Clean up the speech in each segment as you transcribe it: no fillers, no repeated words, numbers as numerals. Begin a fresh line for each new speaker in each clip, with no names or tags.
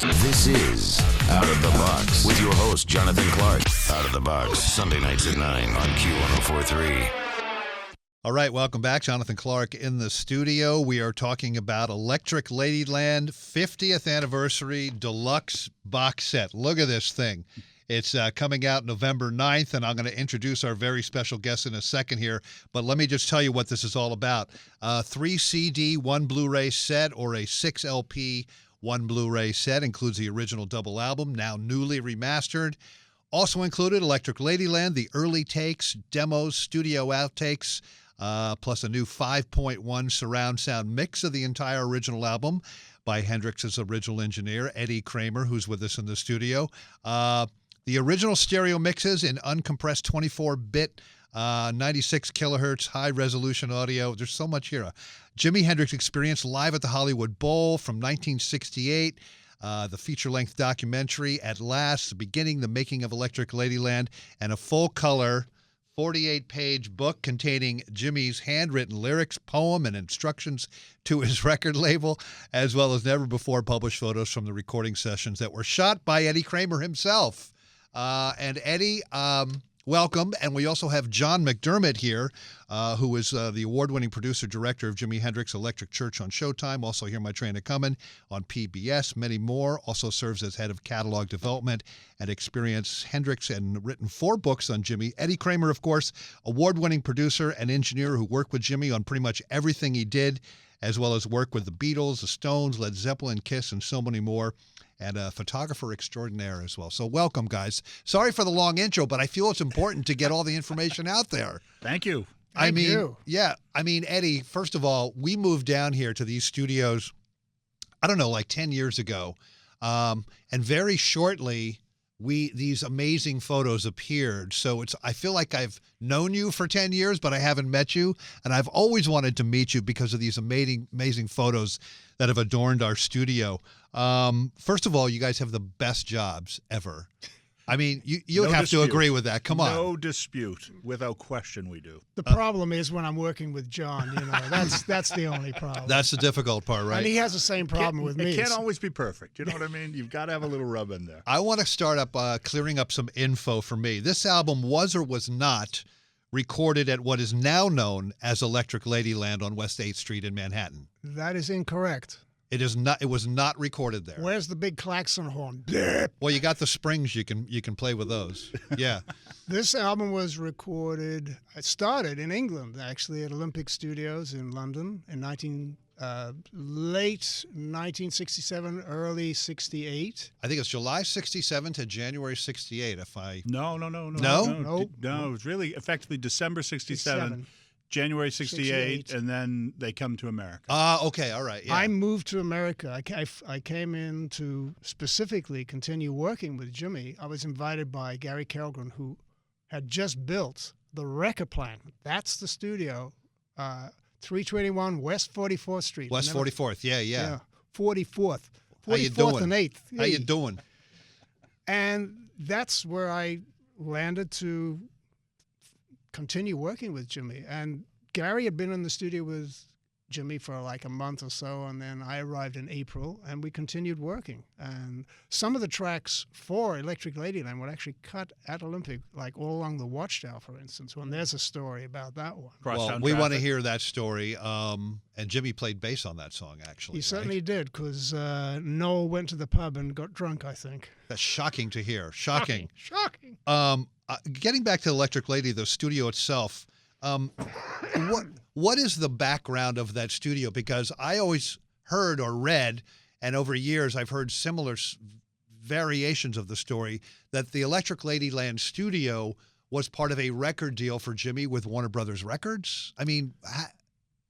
This is Out of the Box with your host, Jonathan Clark. Out of the Box, Sunday nights at 9 on Q1043.
All right, welcome back. Jonathan Clark in the studio. We are talking about Electric Ladyland 50th Anniversary Deluxe Box Set. Look at this thing. It's coming out November 9th, and I'm going to introduce our very special guest in a second here. But let me just tell you what this is all about. 3 CD, 1 Blu-ray set, or a 6 LP, 1 Blu-ray set. Includes the original double album, now newly remastered. Also included Electric Ladyland, the early takes, demos, studio outtakes, plus a new 5.1 surround sound mix of the entire original album by Hendrix's original engineer, Eddie Kramer, who's with us in the studio. The original stereo mixes in uncompressed 24-bit, 96 kilohertz, high-resolution audio. There's so much here. Jimi Hendrix Experience live at the Hollywood Bowl from 1968. The feature-length documentary, At Last, the beginning, the making of Electric Ladyland, and a full-color 48-page book containing Jimi's handwritten lyrics, poem, and instructions to his record label, as well as never-before-published photos from the recording sessions that were shot by Eddie Kramer himself. And Eddie, welcome. And we also have John McDermott here, who is the award-winning producer-director of Jimi Hendrix Electric Church on Showtime. Also, Hear My Train A-Comin' on PBS. Many more. Also serves as head of catalog development and Experience Hendrix and written 4 books on Jimi. Eddie Kramer, of course, award-winning producer and engineer who worked with Jimi on pretty much everything he did, as well as work with the Beatles, the Stones, Led Zeppelin, Kiss, and so many more. And a photographer extraordinaire as well. So welcome, guys. Sorry for the long intro, but I feel it's important to get all the information out there.
Thank you.
Thank you. Yeah. I mean, Eddie, first of all, we moved down here to these studios, I don't know, like 10 years ago. And very shortly, these amazing photos appeared. So I feel like I've known you for 10 years, but I haven't met you. And I've always wanted to meet you because of these amazing photos that have adorned our studio. First of all, you guys have the best jobs ever. I mean, you have to agree with that. Come on.
No dispute. Without question, we do.
The problem is when I'm working with John, that's the only problem.
That's the difficult part, right?
And he has the same problem with me.
It can't always be perfect. You know what I mean? You've got to have a little rub in there.
I want to start up clearing up some info for me. This album was or was not recorded at what is now known as Electric Ladyland on West 8th Street in Manhattan.
That is incorrect.
It is not. It was not recorded there.
Where's the big klaxon horn?
Well, you got the springs. You can play with those. Yeah.
This album was recorded. It started in England, actually, at Olympic Studios in London in late 1967, early 68.
I think it's July 67 to January 68.
No.
No.
It was really effectively December 67. January 68, and then they come to America.
Okay, all right. Yeah.
I moved to America. I came in to specifically continue working with Jimi. I was invited by Gary Kellgren, who had just built the record plant. That's the studio, 321 West 44th Street.
West 44th, yeah.
44th.
How you doing?
44th and 8th.
How you doing?
And that's where I landed to continue working with Jimi. And Gary had been in the studio with Jimi for like a month or so, and then I arrived in April, and we continued working. And some of the tracks for Electric Ladyland were actually cut at Olympic, like All Along The Watchtower, for instance, when there's a story about that one.
Well, we want to hear that story. And Jimi played bass on that song, actually.
He certainly did, because Noel went to the pub and got drunk, I think.
That's shocking to hear. Shocking.
Shocking.
Getting back to Electric Lady, the studio itself, what is the background of that studio? Because I always heard or read, and over years I've heard similar variations of the story, that the Electric Ladyland studio was part of a record deal for Jimi with Warner Brothers Records. I mean...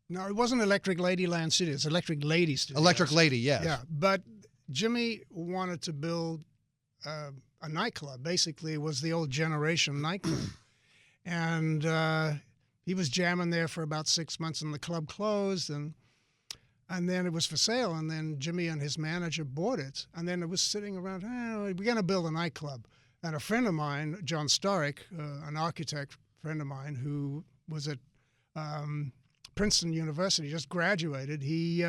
No, it wasn't Electric Ladyland Studios. It's Electric Lady Studios.
Electric Lady, yes.
Yeah, but Jimi wanted to build a nightclub. Basically, it was the old Generation nightclub. And he was jamming there for about 6 months, and the club closed, and then it was for sale. And then Jimi and his manager bought it, and then it was sitting around, we're going to build a nightclub. And a friend of mine, John Starrick, an architect friend of mine who was at Princeton University, just graduated, he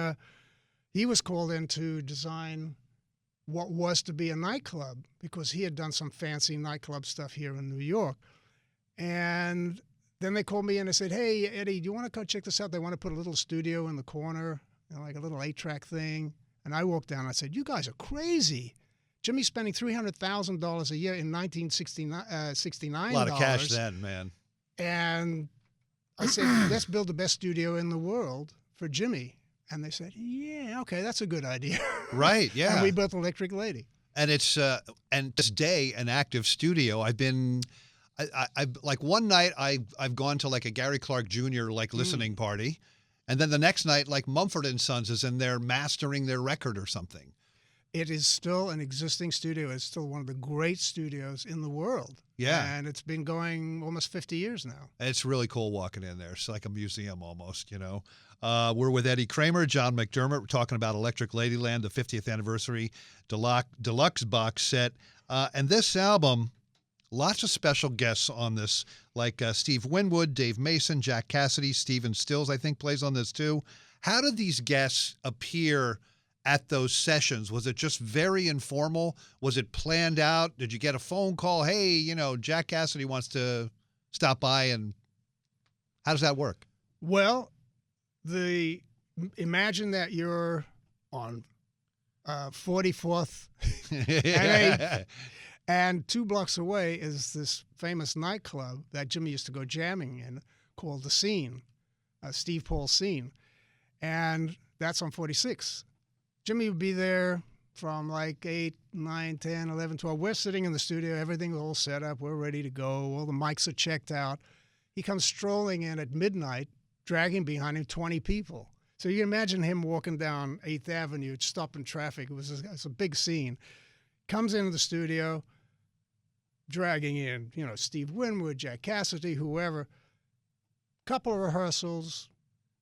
was called in to design what was to be a nightclub, because he had done some fancy nightclub stuff here in New York. And then they called me in and said, hey, Eddie, do you want to go check this out? They want to put a little studio in the corner, like a little 8-track thing. And I walked down and I said, you guys are crazy. Jimmy's spending $300,000 a year in 1969.
A lot of cash then, man.
And I said, let's build the best studio in the world for Jimmy. And they said, yeah, okay, that's a good idea.
Right, yeah.
And we built Electric Lady.
And it's and this day an active studio. I've been, I like one night I've gone to like a Gary Clark Jr. like listening party, and then the next night like Mumford and Sons is in there mastering their record or something.
It is still an existing studio. It's still one of the great studios in the world.
Yeah.
And it's been going almost 50 years now.
It's really cool walking in there. It's like a museum almost, you know. We're with Eddie Kramer, John McDermott. We're talking about Electric Ladyland, the 50th anniversary deluxe box set. And this album, lots of special guests on this, like Steve Winwood, Dave Mason, Jack Cassidy, Stephen Stills, I think, plays on this too. How did these guests appear at those sessions? Was it just very informal? Was it planned out? Did you get a phone call? Hey, you know, Jack Cassidy wants to stop by, and how does that work?
Well, imagine that you're on 44th and 8th, and 2 blocks away is this famous nightclub that Jimmy used to go jamming in called The Scene, Steve Paul's Scene, and that's on 46. Jimmy would be there from like 8, 9, 10, 11, 12. We're sitting in the studio. Everything's all set up. We're ready to go. All the mics are checked out. He comes strolling in at midnight, dragging behind him 20 people. So you can imagine him walking down 8th Avenue, stopping traffic. It's a big scene. Comes into the studio, dragging in, you know, Steve Winwood, Jack Cassidy, whoever. Couple of rehearsals,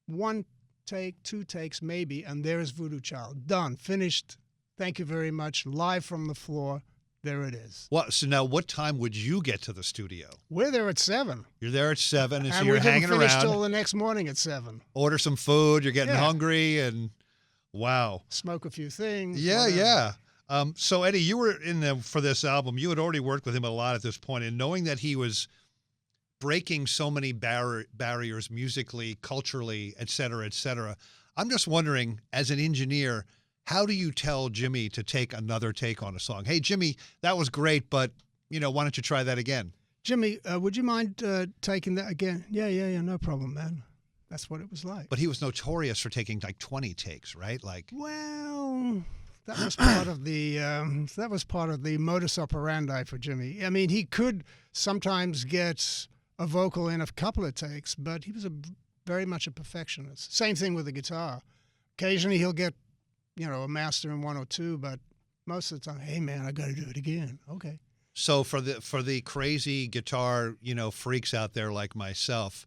1 take, 2 takes maybe, and there's Voodoo Child. Done, finished. Thank you very much. Live from the floor. There it is.
Well, so now what time would you get to the studio?
We're there at 7.
You're there at 7, and so
And
you're
we didn't
hanging
finish
around.
till the next morning at 7.
Order some food. You're getting
Yeah.
hungry, and wow.
Smoke a few things.
Yeah,
whatever.
yeah. So Eddie, you were in there for this album. You had already worked with him a lot at this point, and knowing that he was breaking so many barriers musically, culturally, et cetera, I'm just wondering, as an engineer, how do you tell Jimmy to take another take on a song? Hey, Jimmy, that was great, but, you know, why don't you try that again?
Jimmy, would you mind taking that again? Yeah, no problem, man. That's what it was like.
But he was notorious for taking like 20 takes, right? Like,
Well, that was part of the modus operandi for Jimmy. I mean, he could sometimes get a vocal in a couple of takes, but he was very much a perfectionist. Same thing with the guitar. Occasionally he'll get, you know, a master in 1 or 2, but most of the time, hey man, I got to do it again. Okay.
so for the crazy guitar, you know, freaks out there like myself,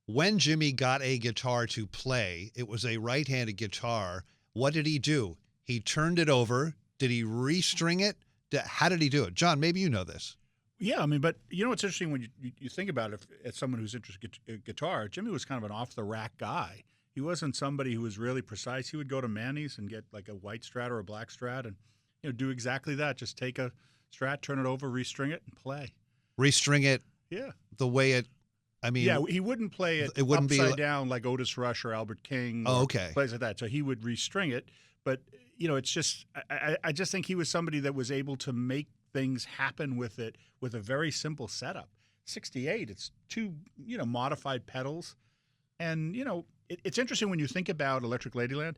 when Jimmy got a guitar to play, it was a right-handed guitar. What did he do? He turned it over. Did he restring it? How did he do it? John, maybe you know this.
Yeah, I mean, but you know what's interesting when you think about it, as someone who's interested in guitar, Jimmy was kind of an off-the-rack guy. He wasn't somebody who was really precise. He would go to Manny's and get like a white Strat or a black Strat and, you know, do exactly that. Just take a Strat, turn it over, restring it, and play.
Restring it
Yeah.
the way it, I mean.
Yeah, he wouldn't play it
wouldn't
upside
be
down like Otis Rush or Albert King.
Oh,
or
okay.
Plays like that. So he would restring it. But, you know, it's just, I just think he was somebody that was able to make things happen with it with a very simple setup. 68, it's 2, you know, modified pedals. And, you know, it's interesting when you think about Electric Ladyland.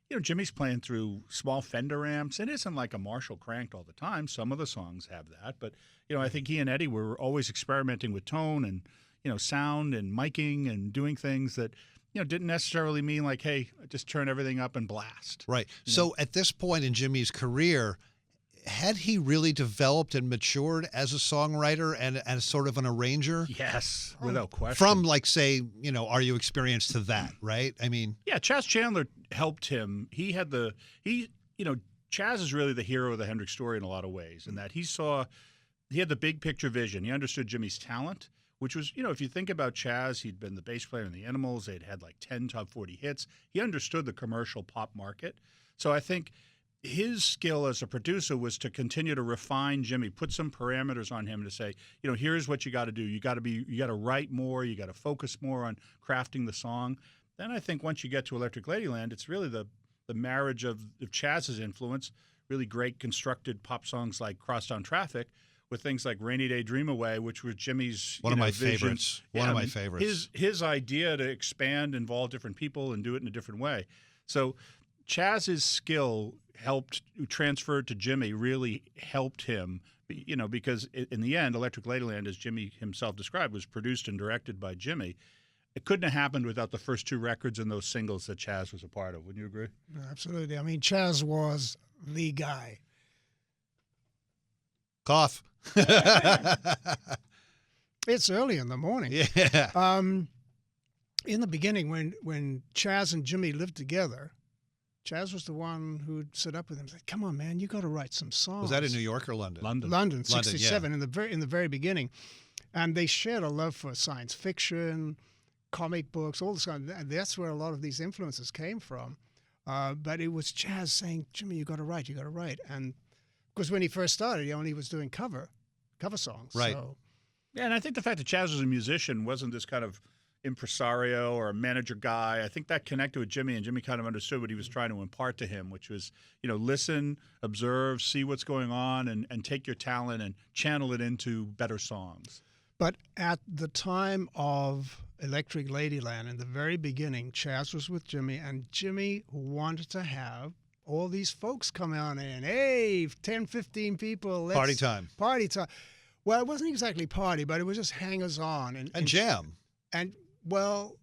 You know, Jimmy's playing through small Fender amps. It isn't like a Marshall cranked all the time. Some of the songs have that. But, you know, I think he and Eddie were always experimenting with tone and, you know, sound and miking and doing things that, you know, didn't necessarily mean like, hey, just turn everything up and blast.
Right. So at this point in Jimmy's career, had he really developed and matured as a songwriter and as sort of an arranger?
Yes, without question.
From, like, say, you know, Are You Experienced to that, right? I mean.
Yeah, Chaz Chandler helped him. You know, Chaz is really the hero of the Hendrix story in a lot of ways, in that he had the big picture vision. He understood Jimmy's talent, which was, you know, if you think about Chaz, he'd been the bass player in the Animals. They'd had like 10 top 40 hits. He understood the commercial pop market. So I think his skill as a producer was to continue to refine Jimi, put some parameters on him to say, here's what you got to do. You got to write more. You got to focus more on crafting the song. Then I think once you get to Electric Ladyland, it's really the marriage of Chaz's influence, really great constructed pop songs like Crosstown Traffic, with things like Rainy Day Dream Away, which was Jimmy's
one of my
vision.
favorites. One of my favorites.
His idea to expand, involve different people, and do it in a different way. So Chaz's skill transferred to Jimi, really helped him, because in the end, Electric Ladyland, as Jimi himself described, was produced and directed by Jimi. It couldn't have happened without the first two records and those singles that Chaz was a part of. Wouldn't you agree?
Absolutely. I mean, Chaz was the guy.
Cough.
It's early in the morning.
Yeah.
In the beginning, when Chaz and Jimi lived together, Chaz was the one who'd sit up with him and said, "Come on, man, you got to write some songs."
Was that in New York or London?
London, 67,
yeah.
in the very beginning. And they shared a love for science fiction, comic books, all this kind of, and that's where a lot of these influences came from. But it was Chaz saying, "Jimi, you got to write. And because when he first started, he only was doing cover songs.
Right.
So.
Yeah, and I think the fact that Chaz was a musician, wasn't this kind of impresario or a manager guy. I think that connected with Jimi, and Jimi kind of understood what he was trying to impart to him, which was, listen, observe, see what's going on, and take your talent and channel it into better songs.
But at the time of Electric Ladyland, in the very beginning, Chaz was with Jimi, and Jimi wanted to have all these folks come out and, hey, 10, 15 people.
Party time.
Well, it wasn't exactly party, but it was just hangers-on.
And jam.
And, well,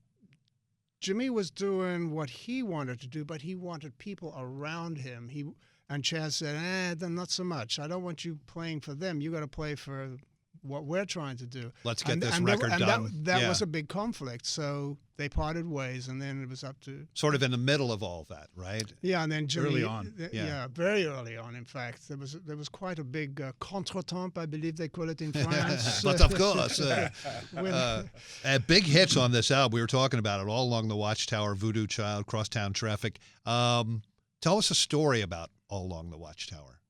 Jimi was doing what he wanted to do, but he wanted people around him. And Chaz said, then not so much. I don't want you playing for them. You got to play for what we're trying to do.
Let's get this record done.
That was a big conflict. So they parted ways, and then it was up to...
Sort of in the middle of all that, right?
Yeah, and then Jimi...
Early on.
Yeah, very early on, in fact. There was quite a big contretemps, I believe they call it in France.
But of course. Big hits on this album. We were talking about it all along the Watchtower, Voodoo Child, Crosstown Traffic. Tell us a story about All Along the Watchtower.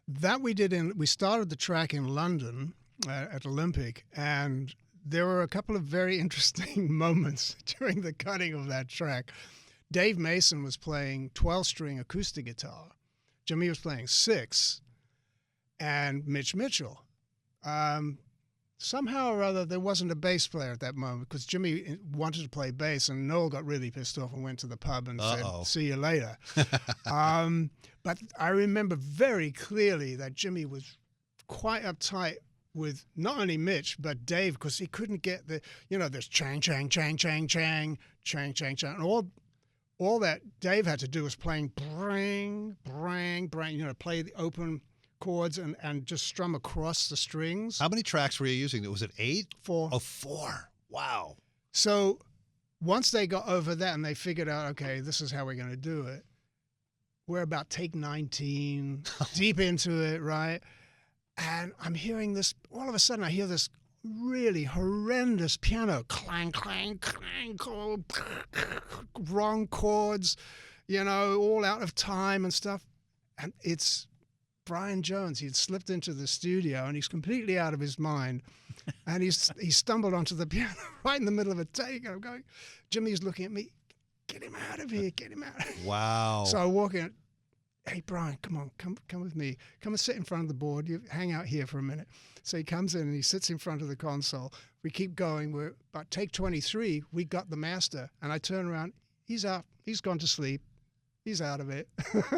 That we started the track in London at Olympic, and there were a couple of very interesting moments during the cutting of that track. Dave Mason was playing 12-string acoustic guitar. Jimi was playing 6, and Mitch Mitchell. Somehow or other, there wasn't a bass player at that moment because Jimi wanted to play bass, and Noel got really pissed off and went to the pub and said, "See you later." But I remember very clearly that Jimi was quite uptight with not only Mitch, but Dave, because he couldn't get this chang, chang, chang, chang, chang, chang, chang, chang. And all that Dave had to do was playing brang, brang, brang, play the open chords and just strum across the strings.
How many tracks were you using? Was it 8?
4.
Oh, 4. Wow.
So once they got over that and they figured out, okay, this is how we're going to do it, we're about take 19, deep into it, right? And I'm hearing this, all of a sudden I hear this really horrendous piano, clang, clang, clang, wrong chords, all out of time and stuff. And it's Brian Jones. He'd slipped into the studio and he's completely out of his mind. And he stumbled onto the piano right in the middle of a take. I'm going, Jimmy's looking at me, get him out of here, get him out.
Wow.
So I walk in. Hey, Brian, come on, come with me. Come and sit in front of the board. You hang out here for a minute. So he comes in and he sits in front of the console. We keep going. We're about take 23. We got the master. And I turn around. He's out. He's gone to sleep. He's out of it.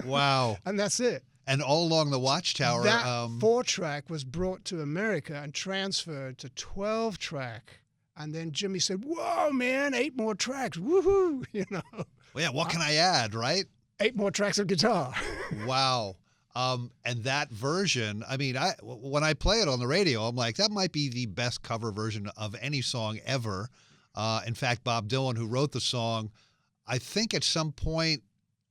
Wow.
And that's it.
And All Along the Watchtower.
That 4-track was brought to America and transferred to 12-track. And then Jimi said, "Whoa, man, 8 more tracks. Woohoo!"
Well, yeah, what can I add, right?
8 more tracks of guitar.
Wow. And that version, I mean, when I play it on the radio, I'm like, that might be the best cover version of any song ever. In fact, Bob Dylan, who wrote the song, I think at some point,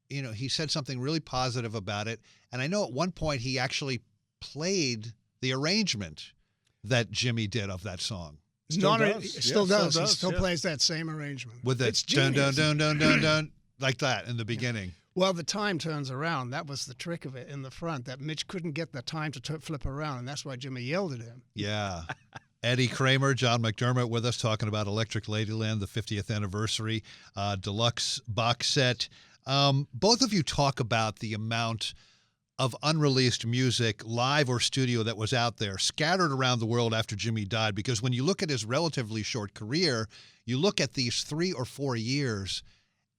he said something really positive about it. And I know at one point he actually played the arrangement that Jimi did of that song.
Still does. He still plays that same arrangement.
With the dun, dun, dun, dun, dun, dun, like that in the beginning.
Well, the time turns around. That was the trick of it in the front, that Mitch couldn't get the time to flip around, and that's why Jimmy yelled at him.
Yeah. Eddie Kramer, John McDermott with us talking about Electric Ladyland, the 50th anniversary deluxe box set. Both of you talk about the amount of unreleased music, live or studio, that was out there, scattered around the world after Jimmy died. Because when you look at his relatively short career, you look at these 3 or 4 years,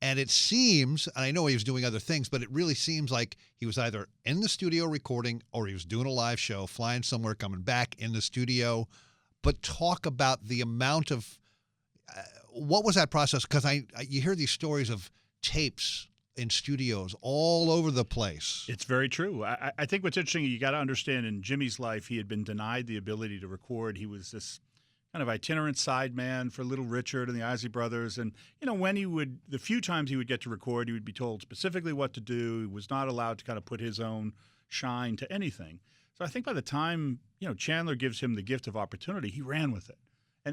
and it seems, and I know he was doing other things, but it really seems like he was either in the studio recording or he was doing a live show, flying somewhere, coming back in the studio. But talk about the amount of, what was that process? Because you hear these stories of tapes in studios all over the place.
It's very true. I think what's interesting, you got to understand, in Jimmy's life, he had been denied the ability to record. He was this kind of itinerant sideman for Little Richard and the Isley Brothers. And, when the few times he would get to record, he would be told specifically what to do. He was not allowed to kind of put his own shine to anything. So I think by the time, Chandler gives him the gift of opportunity, he ran with it.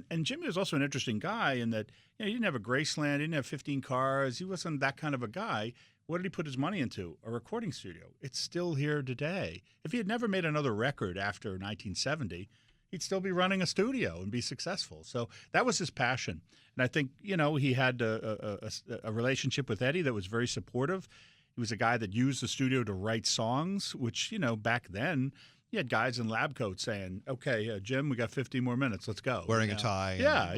And Jimmy was also an interesting guy in that, he didn't have a Graceland, he didn't have 15 cars. He wasn't that kind of a guy. What did he put his money into? A recording studio. It's still here today. If he had never made another record after 1970, he'd still be running a studio and be successful. So that was his passion. And I think, he had a relationship with Eddie that was very supportive. He was a guy that used the studio to write songs, which, back then, you had guys in lab coats saying, okay, Jim, we got 15 more minutes. Let's go.
Wearing a tie.
Yeah.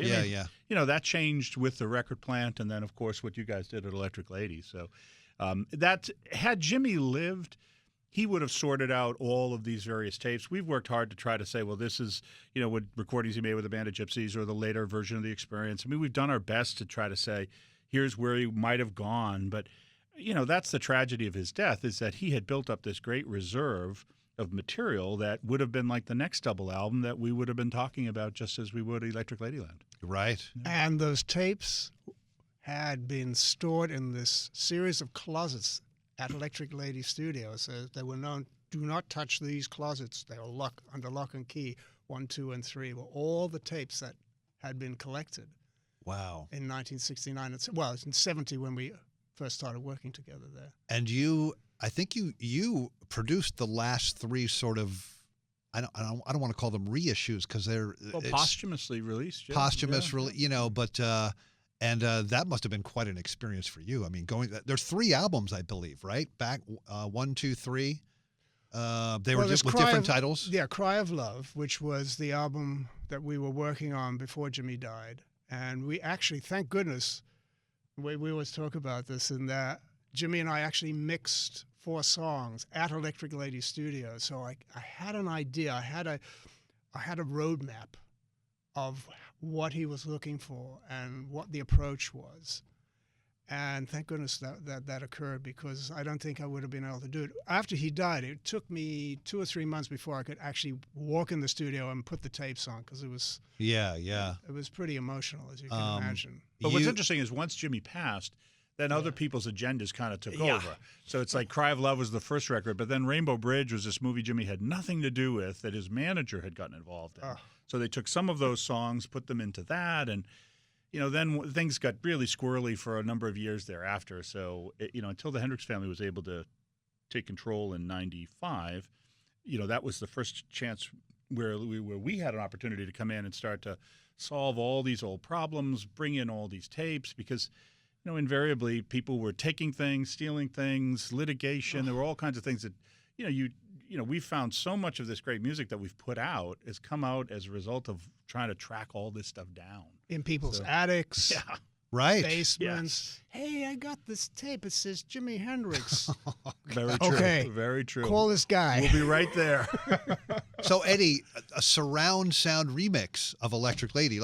Yeah.
That changed with the record plant and then, of course, what you guys did at Electric Lady. So that had Jimmy lived, he would have sorted out all of these various tapes. We've worked hard to try to say, well, this is, what recordings he made with the Band of Gypsies or the later version of The Experience. I mean, we've done our best to try to say, here's where he might have gone. But, that's the tragedy of his death, is that he had built up this great reserve of material that would have been like the next double album that we would have been talking about just as we would Electric Ladyland.
Right.
And those tapes had been stored in this series of closets at Electric Lady Studios. They were known, do not touch these closets. They were under lock and key. 1, 2, and 3 were all the tapes that had been collected.
Wow.
In 1969. It's in 70 when we first started working together there.
And I think you produced the last 3 sort of, I don't want to call them reissues because they're
posthumously released. Yeah.
Posthumous, but and that must have been quite an experience for you. I mean, there's 3 albums, I believe, right? Back 1, 2, 3. They were just with different titles.
Yeah, Cry of Love, which was the album that we were working on before Jimmy died, and we actually, thank goodness, we always talk about this, in that Jimmy and I actually mixed 4 songs at Electric Lady Studio. So I had an idea. I had a roadmap of what he was looking for and what the approach was. And thank goodness that occurred, because I don't think I would have been able to do it. After he died, it took me 2 or 3 months before I could actually walk in the studio and put the tapes on, because it was it was pretty emotional, as you can imagine.
But what's interesting is once Jimmy passed, then other people's agendas kind of took over. So it's like Cry of Love was the first record, but then Rainbow Bridge was this movie Jimmy had nothing to do with, that his manager had gotten involved in. So they took some of those songs, put them into that, and then things got really squirrely for a number of years thereafter. So, until the Hendrix family was able to take control in 95, that was the first chance where we had an opportunity to come in and start to solve all these old problems, bring in all these tapes, because invariably people were taking things, stealing things, litigation. There were all kinds of things that, we found so much of this great music that we've put out has come out as a result of trying to track all this stuff down.
In people's attics.
Yeah.
Right.
Basements. Yes. Hey, I got this tape. It says Jimi Hendrix.
Very true.
Okay.
Very true.
Call this guy.
We'll be right there.
So, Eddie, a surround sound remix of Electric Lady.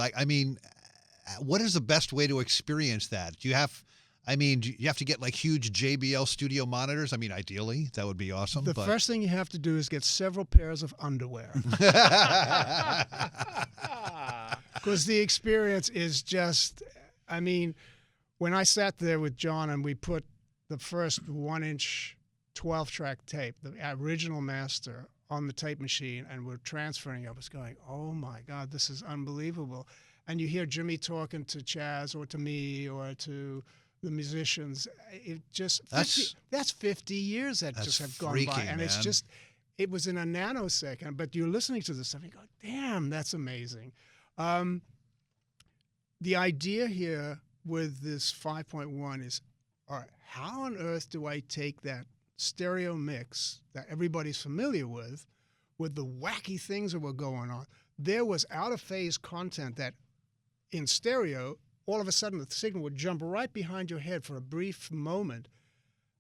What is the best way to experience that? Do you have to get like huge JBL studio monitors? I mean, ideally, that would be awesome.
The first thing you have to do is get several pairs of underwear. Because the experience is just, when I sat there with John and we put the first 1-inch 12-track tape, the original master, on the tape machine, and we're transferring it, I was going, oh my God, this is unbelievable. And you hear Jimmy talking to Chaz or to me or to the musicians. It just
That's
50 years that
that's
just have gone
freaky,
by, and it's
man.
just it was in a nanosecond. But you're listening to this stuff, and you go, "Damn, that's amazing." The idea here with this 5.1 is, all right, how on earth do I take that stereo mix that everybody's familiar with the wacky things that were going on? There was out of phase content that in stereo, all of a sudden the signal would jump right behind your head for a brief moment.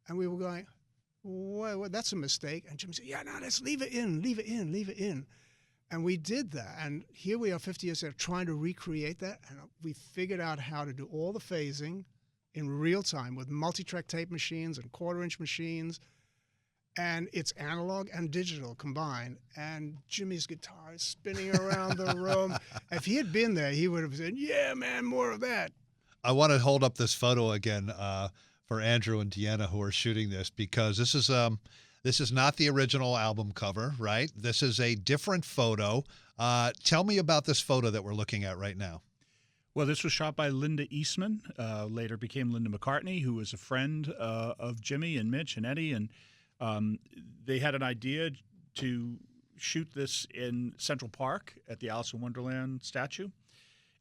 And we were going, well, that's a mistake. And Jimmy said, yeah, no, let's leave it in, leave it in, leave it in. And we did that. And here we are 50 years later trying to recreate that. And we figured out how to do all the phasing in real time with multi-track tape machines and quarter-inch machines. And it's analog and digital combined. And Jimmy's guitar is spinning around the room. If he had been there, he would have said, yeah, man, more of that.
I want to hold up this photo again for Andrew and Deanna who are shooting this, because this is not the original album cover, right? This is a different photo. Tell me about this photo that we're looking at right now.
Well, this was shot by Linda Eastman, later became Linda McCartney, who was a friend of Jimmy and Mitch and Eddie. And they had an idea to shoot this in Central Park at the Alice in Wonderland statue.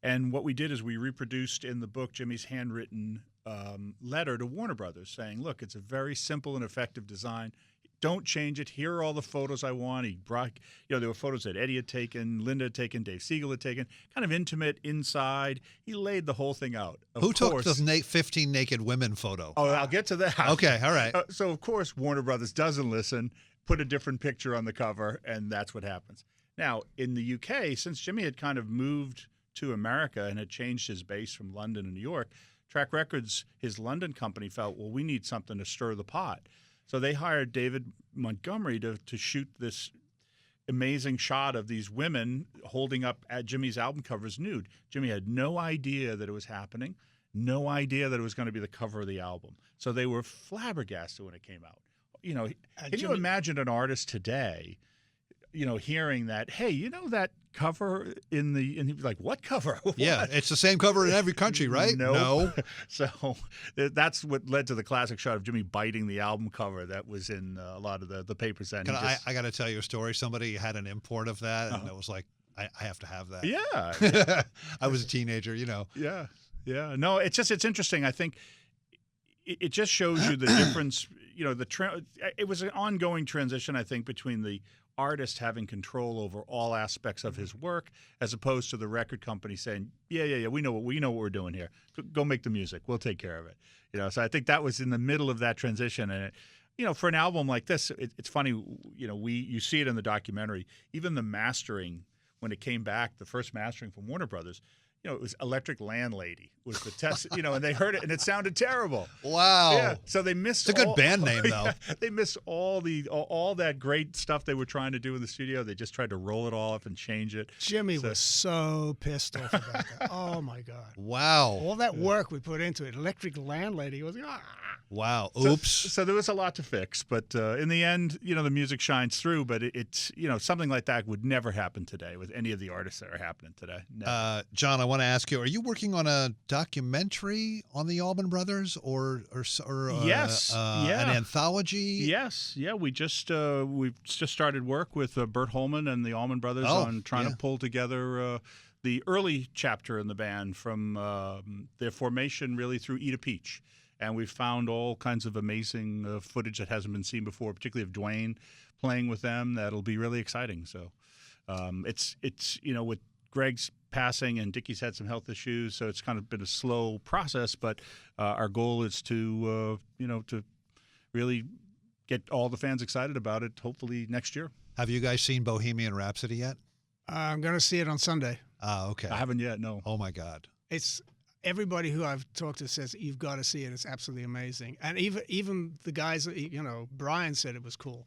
And what we did is we reproduced in the book Jimmy's handwritten letter to Warner Brothers saying, look, it's a very simple and effective design. Don't change it. Here are all the photos I want. He brought, there were photos that Eddie had taken, Linda had taken, Dave Siegel had taken, kind of intimate inside. He laid the whole thing out.
Who took the 15 naked women photo?
Oh, I'll get to that.
Okay, all right.
So, of course, Warner Brothers doesn't listen, put a different picture on the cover, and that's what happens. Now, in the UK, since Jimmy had kind of moved to America and had changed his base from London and New York, Track Records, his London company, felt, well, we need something to stir the pot. So they hired David Montgomery to shoot this amazing shot of these women holding up at Jimmy's album covers nude. Jimmy had no idea that it was happening, no idea that it was going to be the cover of the album. So they were flabbergasted when it came out. Can you imagine an artist today, hearing that, hey, that cover and he was like, what cover? What?
Yeah, it's the same cover in every country, right?
No. So that's what led to the classic shot of Jimmy biting the album cover that was in a lot of the papers then.
I got to tell you a story. Somebody had an import of that, and it was like, I have to have that.
Yeah.
I was a teenager,
Yeah. Yeah. No, it's interesting. I think it just shows you the difference, it was an ongoing transition, I think, between the artist having control over all aspects of his work, as opposed to the record company saying, yeah, we know what we're doing here. Go make the music. We'll take care of it. So I think that was in the middle of that transition. And for an album like this, it's funny. You see it in the documentary. Even the mastering, when it came back, the first mastering from Warner Brothers, it was Electric Landlady was the test, and they heard it and it sounded terrible.
Wow.
Yeah. So they missed.
It's a good band name, though.
Yeah, they missed all that great stuff they were trying to do in the studio. They just tried to roll it all up and change it.
Jimmy was so pissed off about that. Oh my God.
Wow.
All that work we put into it. Electric Landlady was
Wow. Oops.
So there was a lot to fix, but in the end, the music shines through. But it's something like that would never happen today with any of the artists that are happening today. Never.
John, I want to ask you: are you working on a documentary on the Allman Brothers, or
yes,
an anthology?
Yes, yeah. We've just started work with Bert Holman and the Allman Brothers on trying to pull together the early chapter in the band from their formation really through Eat a Peach. And we've found all kinds of amazing footage that hasn't been seen before, particularly of Dwayne playing with them. That'll be really exciting. So it's with Greg's passing and Dickie's had some health issues, so it's kind of been a slow process. But our goal is to really get all the fans excited about it. Hopefully next year.
Have you guys seen Bohemian Rhapsody yet?
I'm going to see it on Sunday.
Okay.
I haven't yet. No.
Oh my God.
It's. Everybody who I've talked to says you've got to see it. It's absolutely amazing. And even the guys, Brian said it was cool.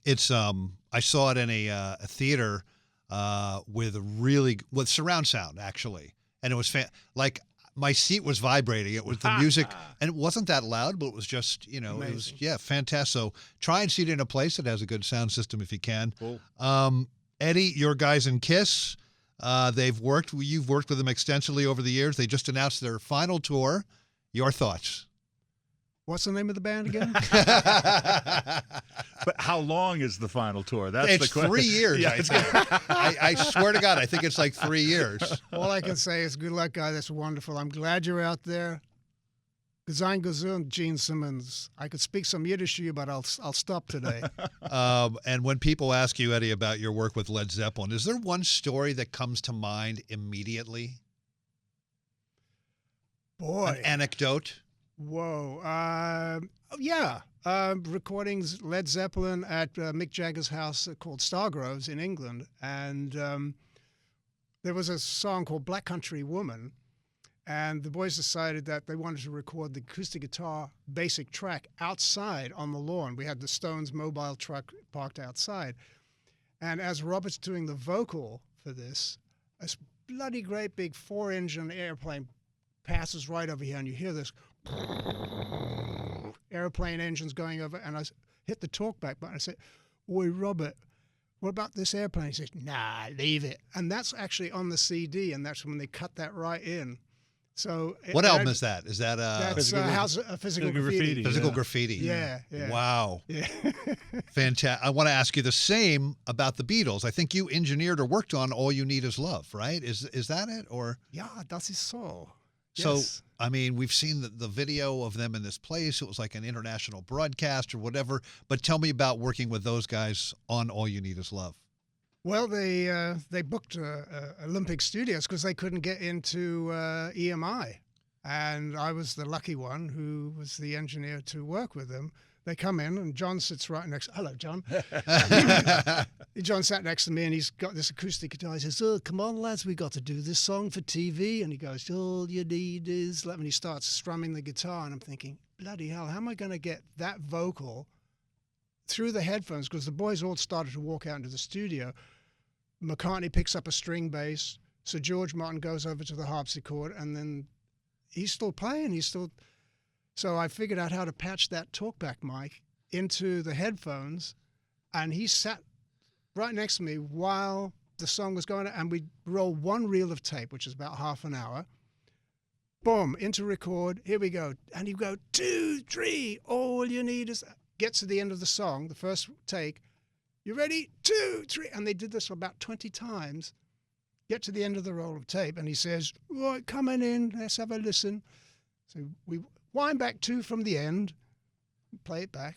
It's I saw it in a theater with surround sound actually, and it was like my seat was vibrating. It was the music, and it wasn't that loud, but it was just
amazing.
It was fantastic. So try and see it in a place that has a good sound system if you can.
Cool.
Eddie, your guys in Kiss. You've worked with them extensively over the years. They just announced their final tour Your thoughts?
What's the name of the band again?
But how long is the final tour? That's
It's
the question.
3 years,
Yeah,
I think. I swear to God, I think it's like 3 years.
All I can say is good luck, guy. That's wonderful. I'm glad you're out there. Gesang gesund, Gene Simmons. I could speak some Yiddish to you, but I'll stop today.
And when people ask you, Eddie, about your work with Led Zeppelin, is there one story that comes to mind immediately?
Boy.
An anecdote?
Whoa. Yeah. Recordings Led Zeppelin at Mick Jagger's house called Stargroves in England. And there was a song called Black Country Woman. And the boys decided that they wanted to record the acoustic guitar basic track outside on the lawn. We had the Stones mobile truck parked outside. And as Robert's doing the vocal for this, a bloody great big 4-engine airplane passes right over here, and you hear this airplane engines going over, and I hit the talkback button. I said, "Oi, Robert, what about this airplane?" He says, "Nah, leave it." And that's actually on the CD, and that's when they cut that right in. So
What album is that? Is that
that's Physical Graffiti.
Physical Graffiti?
Yeah, yeah.
Wow.
Yeah.
Fantastic. I want to ask you the same about the Beatles. I think you engineered or worked on All You Need Is Love, right? Is that it? Or
Yeah, das ist so.
So,
Yes.
I mean, we've seen the video of them in this place. It was like an international broadcast or whatever. But tell me about working with those guys on All You Need Is Love.
Well, they booked Olympic Studios because they couldn't get into EMI, and I was the lucky one who was the engineer to work with them. They come in, and John sits right next. Hello, John. John sat next to me, and he's got this acoustic guitar. He says, "Oh, come on, lads, we got to do this song for TV." And he goes, "All you need is love." And he starts strumming the guitar, and I'm thinking, bloody hell, how am I going to get that vocal through the headphones? Because the boys all started to walk out into the studio. McCartney picks up a string bass. So George Martin goes over to the harpsichord, and then he's still playing. So I figured out how to patch that talkback mic into the headphones, and he sat right next to me while the song was going on, and we roll one reel of tape, which is about half an hour. Boom, into record. Here we go. And you go, 2, 3, all you need is... Get to the end of the song, the first take. You ready? 2, 3. And they did this about 20 times. Get to the end of the roll of tape, and he says, "Right, coming in, let's have a listen." So we wind back 2 from the end, play it back.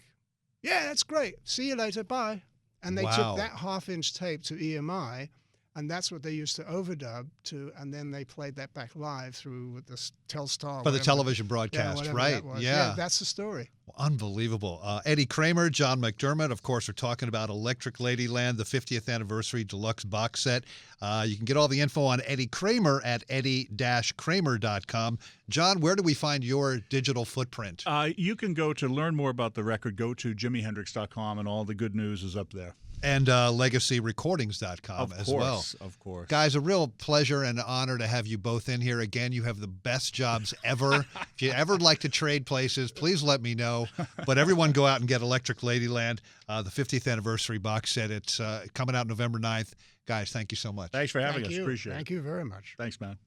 "Yeah, that's great. See you later. Bye." And they took that half-inch tape to EMI, and that's what they used to overdub to, and then they played that back live through the Telstar.
For the television broadcast, right?
Yeah, that's the story.
Unbelievable. Eddie Kramer, John McDermott, of course, we're talking about Electric Ladyland, the 50th anniversary deluxe box set. You can get all the info on Eddie Kramer at eddie-kramer.com. John, where do we find your digital footprint?
You can go to learn more about the record, go to jimihendrix.com, and all the good news is up there.
And legacyrecordings.com as well.
Of course.
Guys, a real pleasure and honor to have you both in here. Again, you have the best jobs ever. If you ever like to trade places, please let me know. But everyone go out and get Electric Ladyland, the 50th anniversary box set. It's coming out November 9th. Guys, thank you so much.
Thanks for having us. Appreciate it.
Thank you very much.
Thanks, man.